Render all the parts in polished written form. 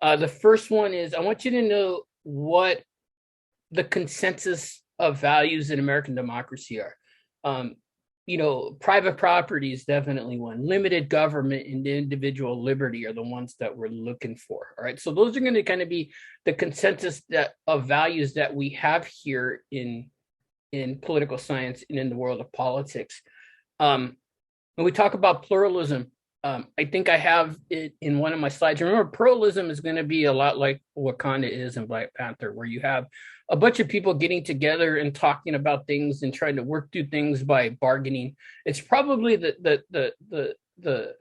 The first one is I want you to know what the consensus of values in American democracy are. Um, Private property is definitely one. Limited government and individual liberty are the ones that we're looking for. All right. So those are going to kind of be the consensus of values that we have here in political science and in the world of politics. When we talk about pluralism, I think I have it in one of my slides. Remember, pluralism is going to be a lot like Wakanda is in Black Panther, where you have a bunch of people getting together and talking about things and trying to work through things by bargaining. It's probably the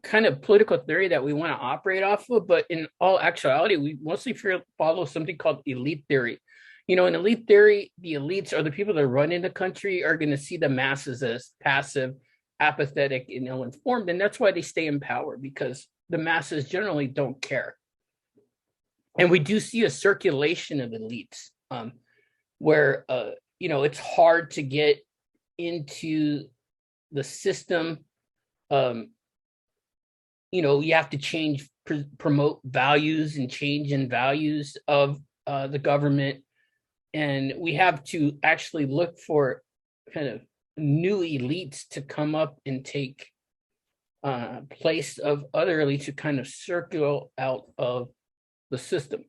kind of political theory that we want to operate off of, but in all actuality, we mostly follow something called elite theory. In elite theory, the elites are the people that run in the country are going to see the masses as passive, apathetic, and ill-informed, and that's why they stay in power, because the masses generally don't care. And we do see a circulation of elites, where it's hard to get into the system. You have to promote values and change in values of the government, and we have to actually look for kind of new elites to come up and take place of other elites to kind of circle out of the system.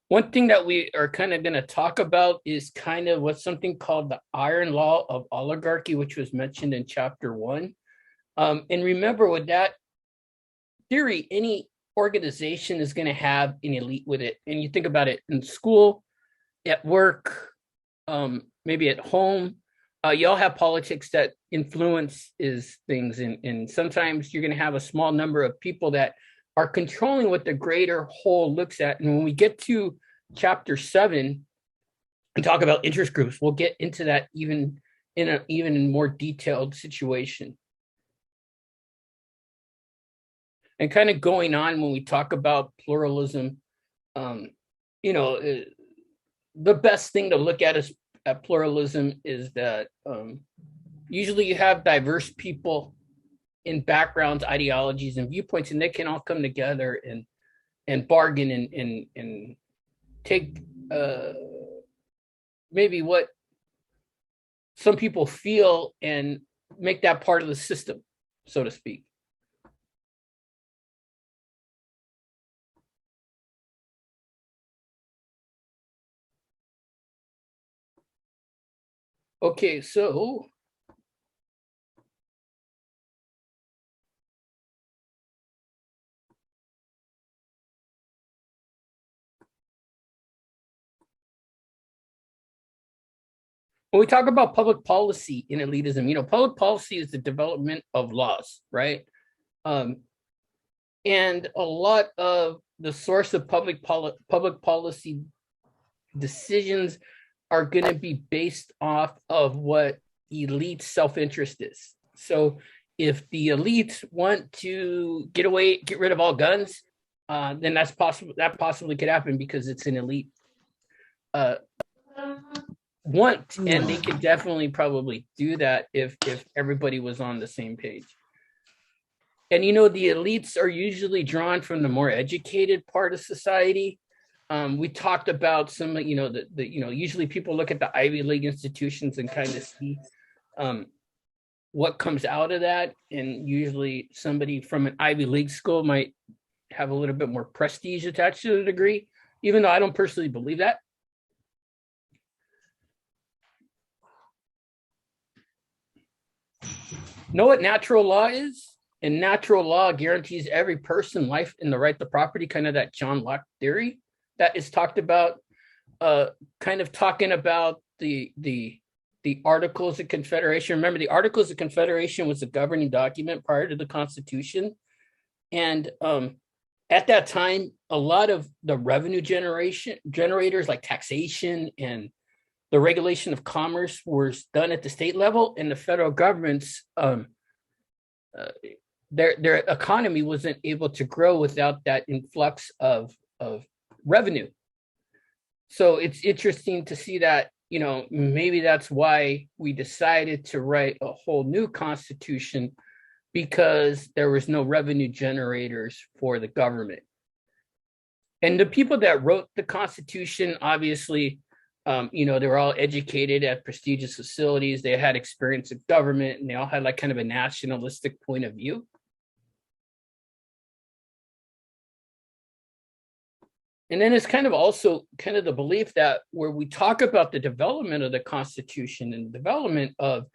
One thing that we are kind of going to talk about is kind of what's something called the iron law of oligarchy, which was mentioned in chapter 1. And remember, with that theory, any organization is going to have an elite with it. And you think about it in school, at work, maybe at home, you all have politics that influences things. And sometimes you're going to have a small number of people that are controlling what the greater whole looks at. And when we get to chapter 7 and talk about interest groups, we'll get into that even in more detailed situation. And kind of going on when we talk about pluralism, the best thing to look at pluralism is that usually you have diverse people in backgrounds, ideologies, and viewpoints, and they can all come together and bargain and take maybe what some people feel and make that part of the system, so to speak. Okay, so when we talk about public policy in elitism, public policy is the development of laws, right? And a lot of the source of public policy decisions are going to be based off of what elite self-interest is. So if the elites want to get rid of all guns, then that's possible. That possibly could happen because it's an elite want, and they could definitely probably do that if everybody was on the same page. And the elites are usually drawn from the more educated part of society. We talked about some, usually people look at the Ivy League institutions and kind of see what comes out of that. And usually somebody from an Ivy League school might have a little bit more prestige attached to the degree, even though I don't personally believe that. Know what natural law is? And natural law guarantees every person life and the right to property, kind of that John Locke theory that is talked about, kind of talking about the Articles of Confederation. Remember, the Articles of Confederation was a governing document prior to the Constitution. And at that time, a lot of the revenue generators like taxation and the regulation of commerce was done at the state level, and the federal government's their economy wasn't able to grow without that influx of revenue. So it's interesting to see that maybe that's why we decided to write a whole new constitution, because there was no revenue generators for the government. And the people that wrote the Constitution, obviously, they were all educated at prestigious facilities. They had experience in government, and they all had like kind of a nationalistic point of view. And then it's kind of also kind of the belief that where we talk about the development of the Constitution and development of,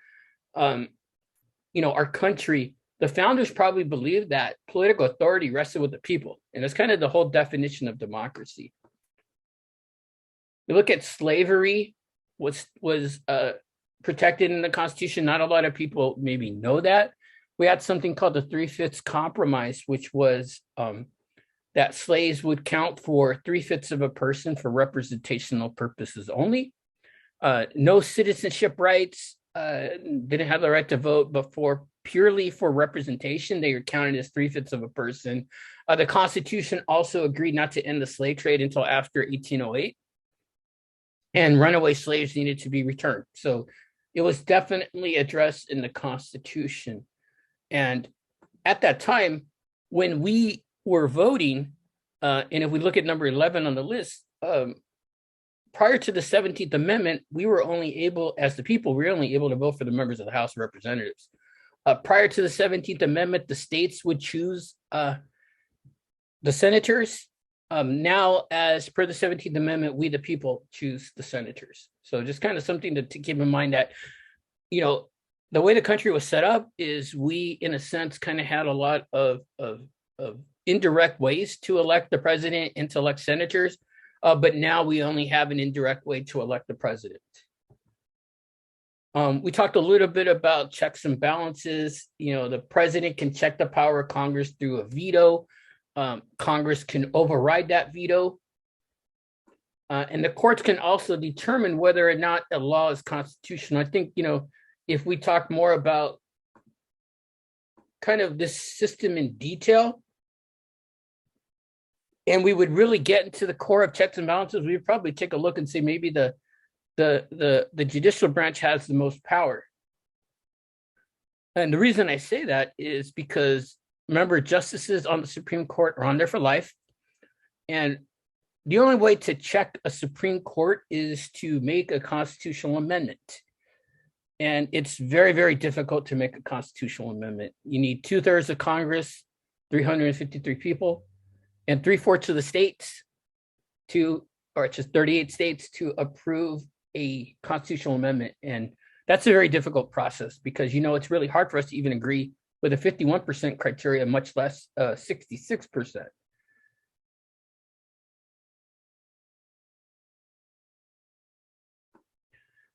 our country, the founders probably believed that political authority rested with the people. And it's kind of the whole definition of democracy. You look at slavery, was protected in the Constitution. Not a lot of people maybe know that. We had something called the 3/5 Compromise, which was that slaves would count for 3/5 of a person for representational purposes only. No citizenship rights, didn't have the right to vote, but purely for representation, they were counted as 3/5 of a person. The Constitution also agreed not to end the slave trade until after 1808. And runaway slaves needed to be returned. So it was definitely addressed in the Constitution. And at that time, when we were voting, and if we look at number 11 on the list, prior to the 17th Amendment, we were only able, as the people, we were only able to vote for the members of the House of Representatives. Prior to the 17th Amendment, the states would choose the senators. Now, as per the 17th Amendment, we, the people, choose the senators. So just kind of something to keep in mind that, the way the country was set up is we, in a sense, kind of had a lot of indirect ways to elect the president and to elect senators. But now we only have an indirect way to elect the president. We talked a little bit about checks and balances. The president can check the power of Congress through a veto. Congress can override that veto. And the courts can also determine whether or not a law is constitutional. I think, if we talk more about kind of this system in detail, and we would really get into the core of checks and balances, we would probably take a look and say maybe the judicial branch has the most power. And the reason I say that is because, remember, justices on the Supreme Court are on there for life. And the only way to check a Supreme Court is to make a constitutional amendment. And it's very, very difficult to make a constitutional amendment. You need 2/3 of Congress, 353 people, and 3/4 of the states or just 38 states to approve a constitutional amendment. And that's a very difficult process because, it's really hard for us to even agree with a 51% criteria, much less 66%.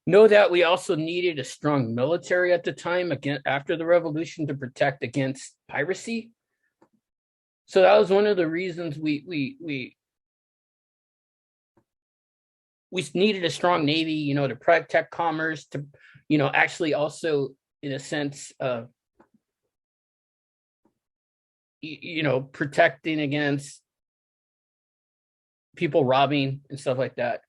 Know that we also needed a strong military at the time, again, after the revolution, to protect against piracy. So that was one of the reasons we needed a strong Navy, to protect commerce, to, actually also, in a sense, protecting against people robbing and stuff like that.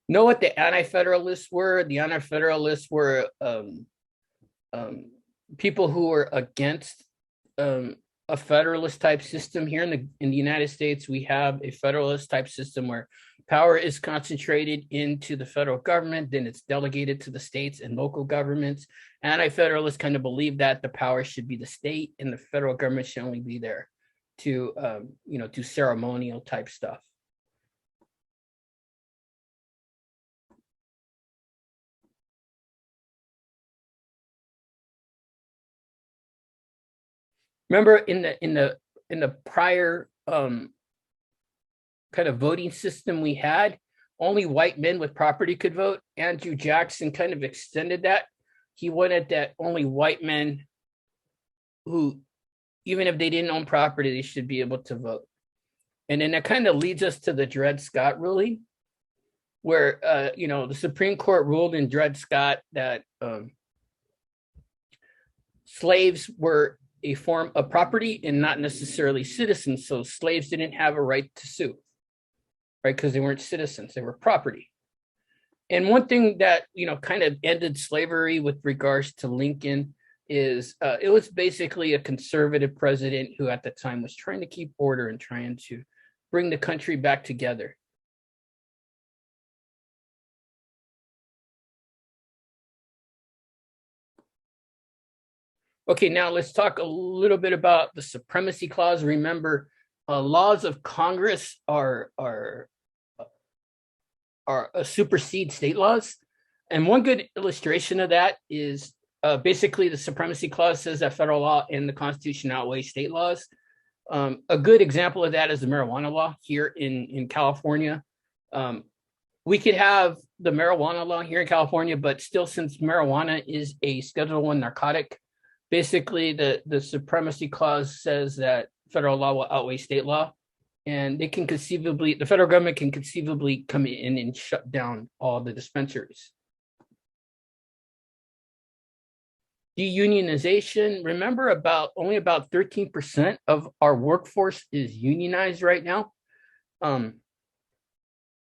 Know what the Anti-Federalists were? The Anti-Federalists were people who were against a federalist type system. Here in the United States, we have a federalist type system where power is concentrated into the federal government, then it's delegated to the states and local governments. Anti-Federalists kind of believe that the power should be the state and the federal government should only be there to do ceremonial type stuff. Remember in the prior kind of voting system we had, only white men with property could vote. Andrew Jackson kind of extended that. He wanted that only white men who, even if they didn't own property, they should be able to vote. And then that kind of leads us to the Dred Scott ruling, where the Supreme Court ruled in Dred Scott that slaves were a form of property and not necessarily citizens. So slaves didn't have a right to sue, right? Because they weren't citizens, they were property. And one thing that, kind of ended slavery with regards to Lincoln is it was basically a conservative president who at the time was trying to keep order and trying to bring the country back together. Okay, now let's talk a little bit about the Supremacy Clause. Remember, laws of Congress are supersede state laws, and one good illustration of that is basically the Supremacy Clause says that federal law and the Constitution outweigh state laws. A good example of that is the marijuana law here in California. We could have the marijuana law here in California, but still, since marijuana is a Schedule I narcotic, basically the Supremacy Clause says that federal law will outweigh state law, and the federal government can conceivably come in and shut down all the dispensaries. Deunionization. Remember, only about 13% of our workforce is unionized right now. And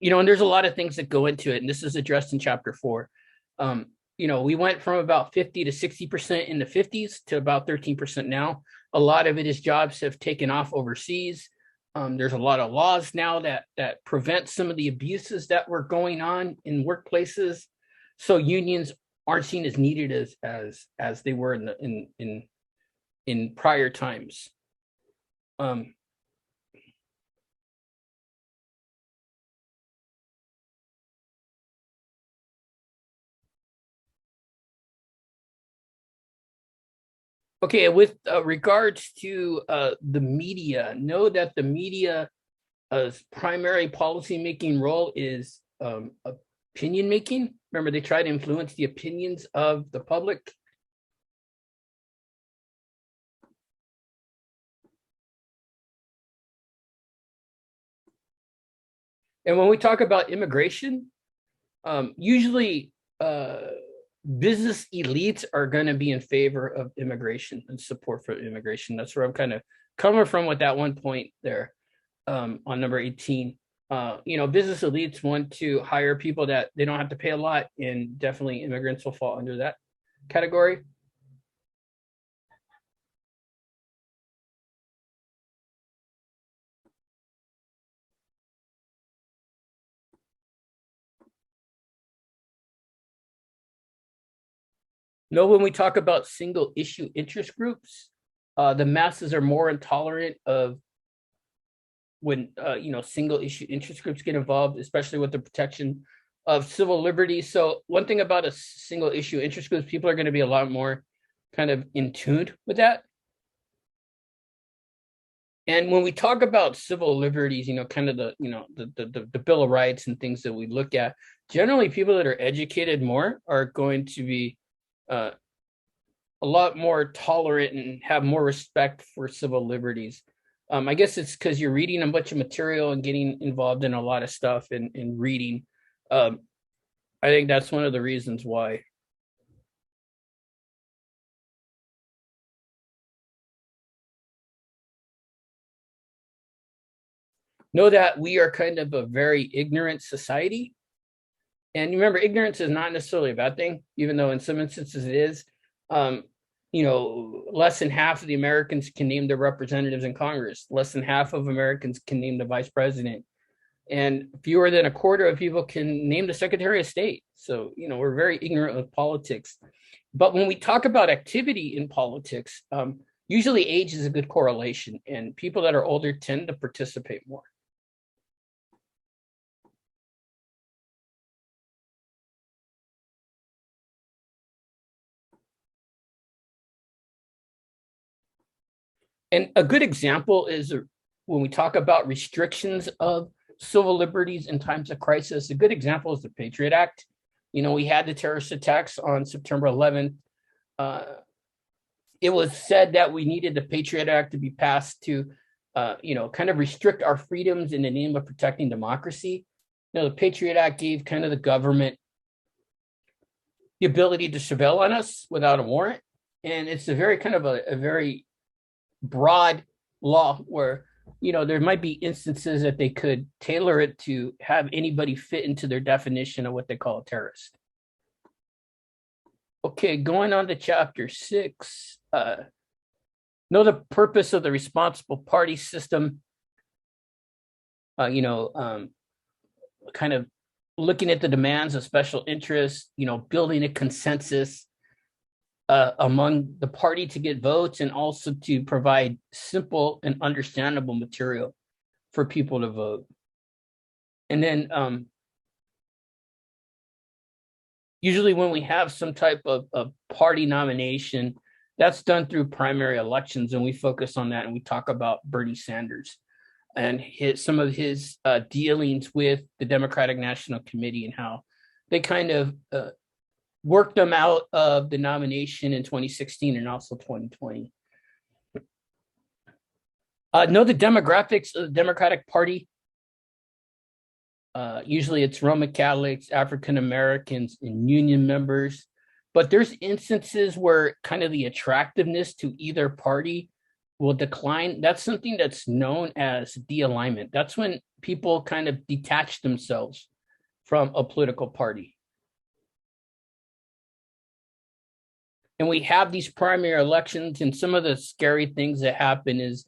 there's a lot of things that go into it, and this is addressed in Chapter 4. We went from about 50 to 60% in the 50s to about 13% now. A lot of it is jobs have taken off overseas. There's a lot of laws now that prevent some of the abuses that were going on in workplaces. So unions aren't seen as needed as they were in prior times. Okay, with regards to the media, know that the media's primary policymaking role is opinion making. Remember, they try to influence the opinions of the public. And when we talk about immigration, usually business elites are going to be in favor of immigration and support for immigration. That's where I'm kind of coming from with that one point there on number 18. Business elites want to hire people that they don't have to pay a lot, and definitely immigrants will fall under that category. When we talk about single issue interest groups, the masses are more intolerant of when single issue interest groups get involved, especially with the protection of civil liberties. So one thing about a single issue interest group, people are going to be a lot more kind of in tune with that. And when we talk about civil liberties, kind of the Bill of Rights and things that we look at, generally people that are educated more are going to be a lot more tolerant and have more respect for civil liberties. I guess it's because you're reading a bunch of material and getting involved in a lot of stuff and reading. I think that's one of the reasons why. Know that we are kind of a very ignorant society. And remember, ignorance is not necessarily a bad thing, even though in some instances it is. Less than half of the Americans can name their representatives in Congress. Less than half of Americans can name the vice president. And fewer than a quarter of people can name the Secretary of State. So, we're very ignorant of politics. But when we talk about activity in politics, usually age is a good correlation, and people that are older tend to participate more. And a good example is when we talk about restrictions of civil liberties in times of crisis. A good example is the Patriot Act. We had the terrorist attacks on September 11th. It was said that we needed the Patriot Act to be passed to, kind of restrict our freedoms in the name of protecting democracy. The Patriot Act gave kind of the government the ability to surveil on us without a warrant. And it's a very kind of a very broad law where, there might be instances that they could tailor it to have anybody fit into their definition of what they call a terrorist. Okay, going on to chapter 6. Know the purpose of the responsible party system. Kind of looking at the demands of special interests, building a consensus among the party to get votes, and also to provide simple and understandable material for people to vote. And then usually when we have some type of party nomination, that's done through primary elections, and we focus on that, and we talk about Bernie Sanders and some of his dealings with the Democratic National Committee and how they kind of worked them out of the nomination in 2016 and also 2020. Know the demographics of the Democratic Party. Usually it's Roman Catholics, African Americans, and union members. But there's instances where kind of the attractiveness to either party will decline. That's something that's known as de-alignment. That's when people kind of detach themselves from a political party. And we have these primary elections, and some of the scary things that happen is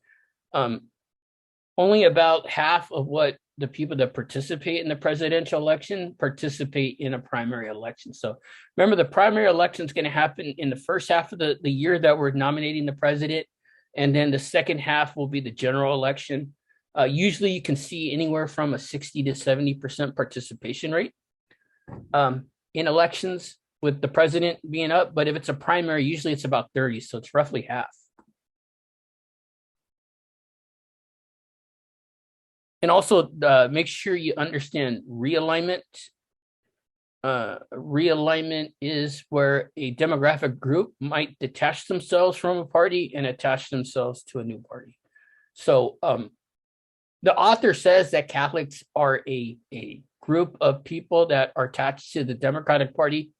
only about half of what the people that participate in the presidential election participate in a primary election. So remember, the primary election is going to happen in the first half of the year that we're nominating the president. And then the second half will be the general election. Usually you can see anywhere from a 60 to 70% participation rate in elections with the president being up. But if it's a primary, usually it's about 30. So it's roughly half. And also make sure you understand realignment. Realignment is where a demographic group might detach themselves from a party and attach themselves to a new party. So the author says that Catholics are a group of people that are attached to the Democratic Party.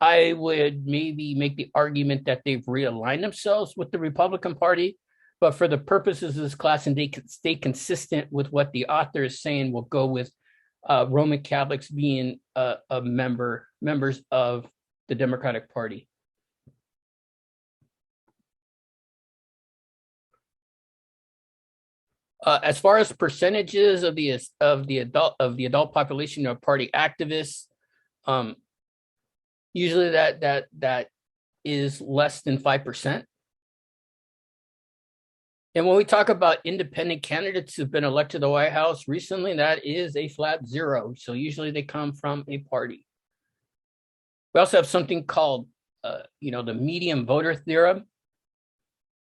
I would maybe make the argument that they've realigned themselves with the Republican Party, but for the purposes of this class, and they can stay consistent with what the author is saying, we'll go with Roman Catholics being members of the Democratic Party. As far as percentages of the adult population of party activists, usually that is less than 5%. And when we talk about independent candidates who've been elected to the White House recently, that is a flat 0. So usually they come from a party. We also have something called, the median voter theorem,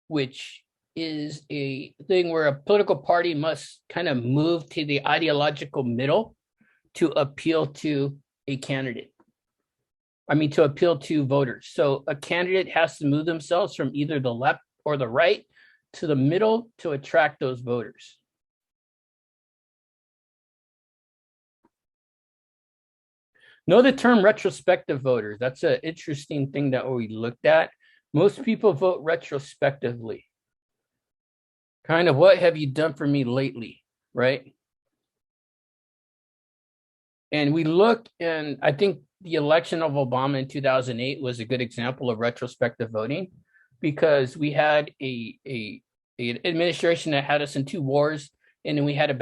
which is a thing where a political party must kind of move to the ideological middle to appeal to a candidate. To appeal to voters. So a candidate has to move themselves from either the left or the right to the middle to attract those voters. Know the term retrospective voters. That's an interesting thing that we looked at. Most people vote retrospectively. Kind of, what have you done for me lately, right? And we look, and I think the election of Obama in 2008 was a good example of retrospective voting, because we had a administration that had us in 2 wars, and then we had a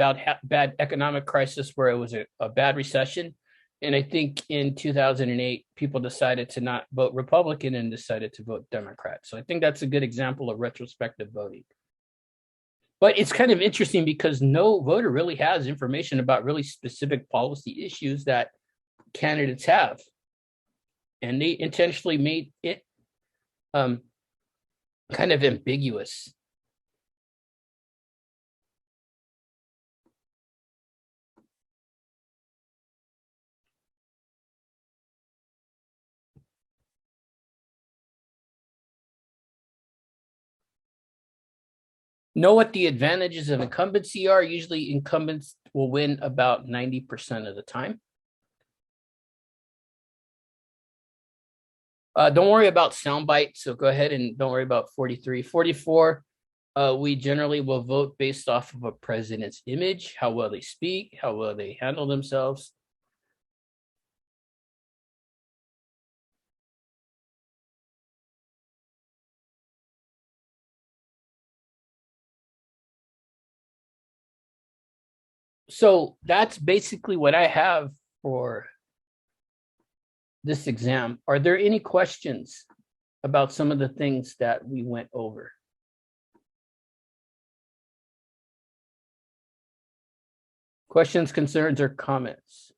bad economic crisis where it was a bad recession. And I think in 2008, people decided to not vote Republican and decided to vote Democrat. So I think that's a good example of retrospective voting. But it's kind of interesting because no voter really has information about really specific policy issues that candidates have. And they intentionally made it kind of ambiguous. Know what the advantages of incumbency are. Usually incumbents will win about 90% of the time. Don't worry about sound bites. So go ahead and don't worry about 43. 44, We generally will vote based off of a president's image, how well they speak, how well they handle themselves. So that's basically what I have for this exam. Are there any questions about some of the things that we went over? Questions, concerns, or comments?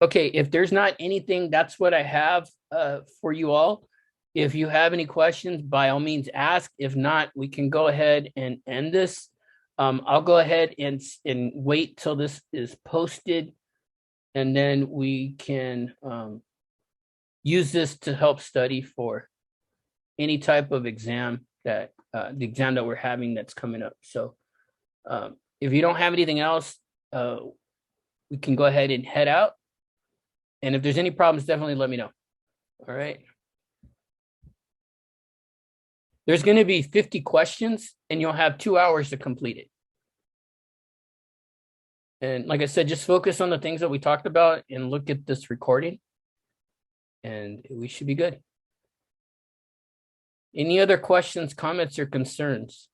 Okay, if there's not anything, that's what I have for you all. If you have any questions, by all means ask. If not, we can go ahead and end this. I'll go ahead and wait till this is posted, and then we can use this to help study for any type of exam that the exam that we're having that's coming up. So if you don't have anything else, we can go ahead and head out. And if there's any problems, definitely let me know. All right. There's going to be 50 questions and you'll have 2 hours to complete it. And like I said, just focus on the things that we talked about and look at this recording and we should be good. Any other questions, comments, or concerns?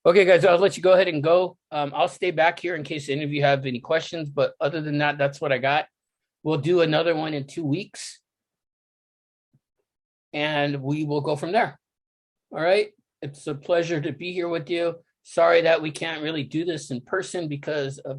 Okay, guys, I'll let you go ahead and go. I'll stay back here in case any of you have any questions, but other than that, that's what I got. We'll do another one in 2 weeks and we will go from there. All right. It's a pleasure to be here with you. Sorry that we can't really do this in person because of